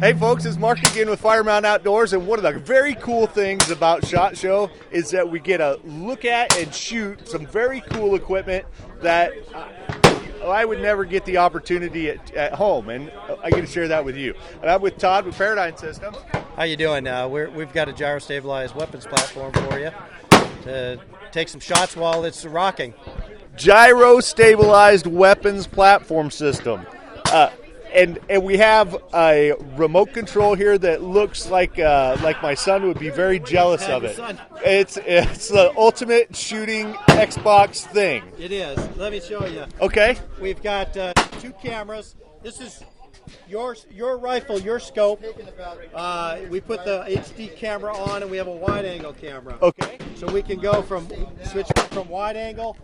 Hey folks, it's Mark again with Firemount Outdoors, and one of the very cool things about SHOT Show is that we get a look at and shoot some very cool equipment that I would never get the opportunity at home, and I get to share that with you. And I'm with Todd with Paradigm Systems. How you doing? We've got a gyro-stabilized weapons platform for you to take some shots while it's rocking. Gyro-Stabilized weapons platform system. And we have a remote control here that looks like my son would be very jealous of it. It's the ultimate shooting Xbox thing. It is. Let me show you. Okay. We've got 2 cameras. This is your rifle, your scope. We put the HD camera on, and we have a wide angle camera. Okay. So we can go switch from wide angle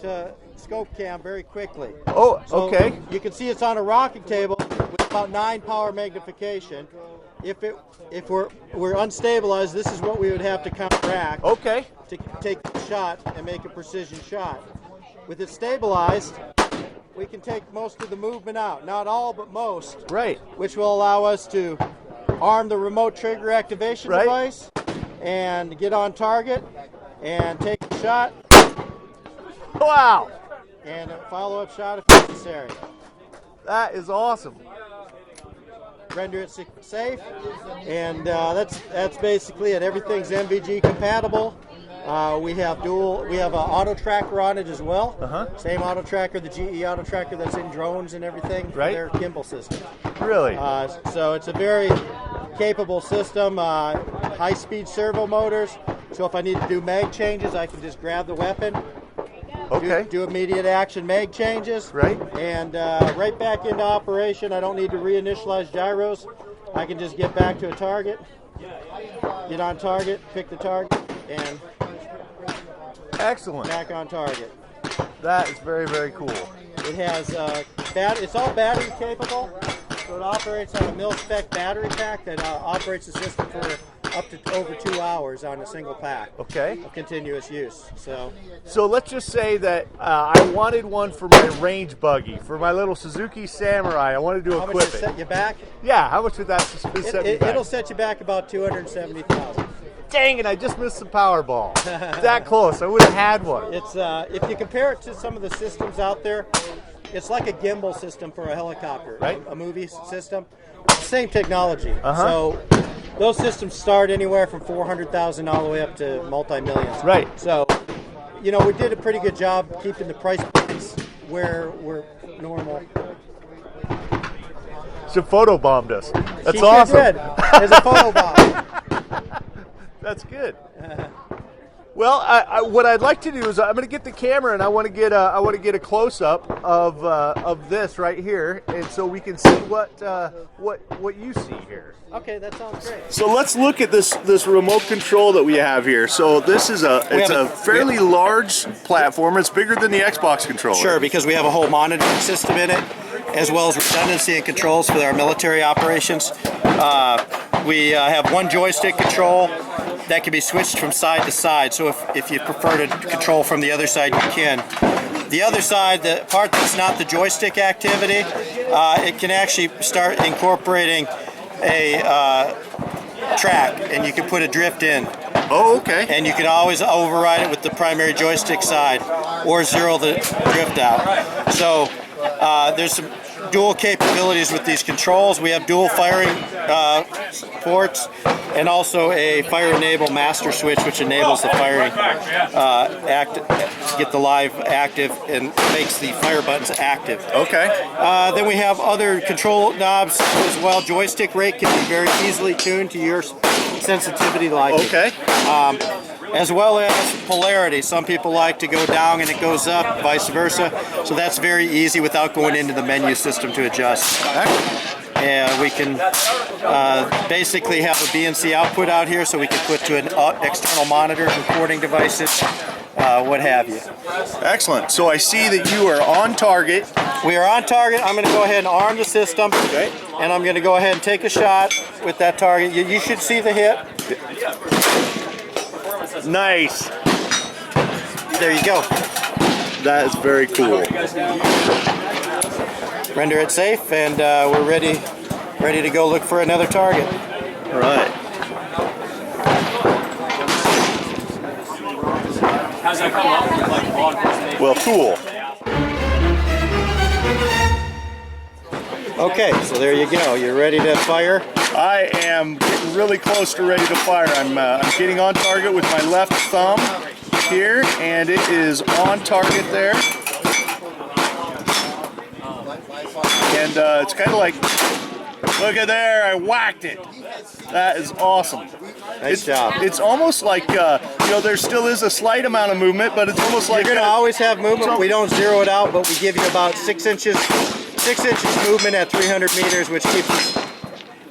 to scope cam very quickly. Oh, okay. So you can see it's on a rocking table with about 9 power magnification. If we're unstabilized, this is what we would have to counteract. Okay. To take the shot and make a precision shot. With it stabilized, we can take most of the movement out. Not all, but most. Right. Which will allow us to arm the remote trigger activation device and get on target and take a shot. Wow. And a follow-up shot if necessary. That is awesome. Render it safe, and that's basically it. Everything's MVG compatible. We have an auto tracker on it as well. Same auto tracker, the GE auto tracker that's in drones and everything. Right. Their gimbal system. Really? So it's a very capable system. High-speed servo motors. So if I need to do mag changes, I can just grab the weapon. Okay. Do immediate action mag changes. Right. And right back into operation. I don't need to reinitialize gyros. I can just get back to a target, get on target, pick the target, and excellent. Back on target. That is very, very cool. It has it's all battery capable, so it operates on a mil-spec battery pack that operates the system for up to over 2 hours on a single pack. Okay. Of continuous use. So let's just say that I wanted one for my range buggy, for my little Suzuki Samurai. I wanted to equip it. How much would set you back? Yeah, how much would that set me back? It'll set you back about $270,000. Dang it, I just missed the Powerball. That close, I would have had one. It's if you compare it to some of the systems out there, it's like a gimbal system for a helicopter, right? A movie system. Same technology. So those systems start anywhere from $400,000 all the way up to multi-millions. Right. So, we did a pretty good job keeping the price points where we're normal. She photobombed us. That's she awesome. Sure did. There's a photobomb. That's good. Well, what I'd like to do is I'm going to get the camera and I want to get a close up of this right here, and so we can see what you see here. Okay, that sounds great. So let's look at this remote control that we have here. So this is a fairly large platform. It's bigger than the Xbox controller. Sure, because we have a whole monitoring system in it, as well as redundancy and controls for our military operations. We have one joystick control that can be switched from side to side, so if you prefer to control from the other side, you can. The other side, the part that's not the joystick activity, it can actually start incorporating a track, and you can put a drift in. Oh, okay. And you can always override it with the primary joystick side, or zero the drift out. So there's some dual capabilities with these controls. We have dual firing ports, and also a fire enable master switch, which enables the firing get the live active and makes the fire buttons active. Okay. Then we have other control knobs as well. Joystick rate can be very easily tuned to your sensitivity liking. Okay. As well as polarity. Some people like to go down and it goes up, vice versa. So that's very easy without going into the menu system to adjust. And we can basically have a BNC output out here, so we can put to an external monitor, recording devices, what have you. Excellent. So I see that you are on target. We are on target. I'm going to go ahead and arm the system. Okay. And I'm going to go ahead and take a shot with that target. You should see the hit. Nice. There you go. That is very cool. Render it safe, and we're ready ready to go look for another target. All right. How's that come up? Like law enforcement? Well, cool. Okay, so there you go. You're ready to fire. I am getting really close to ready to fire. I'm getting on target with my left thumb here, and it is on target there. And it's kind of like, look at there, I whacked it. That is awesome. Nice job. It's almost like, you know, there still is a slight amount of movement, but it's almost like You're going to always have movement. We don't zero it out, but we give you about 6 inches movement at 300 meters, which keeps us.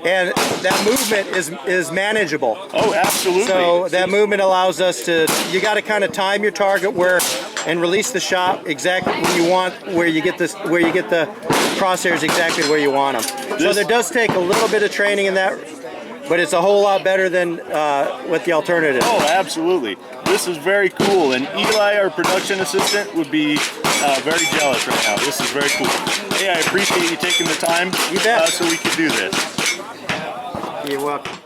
And that movement is manageable. Oh, absolutely. So that movement allows us to, you got to kind of time your target and release the shot exactly when you want, where you get the crosshairs exactly where you want them. So there does take a little bit of training in that, but it's a whole lot better than what the alternative. Oh, absolutely. This is very cool, and Eli, our production assistant, would be very jealous right now. This is very cool. Hey, I appreciate you taking the time You bet. so we could do this. You're welcome.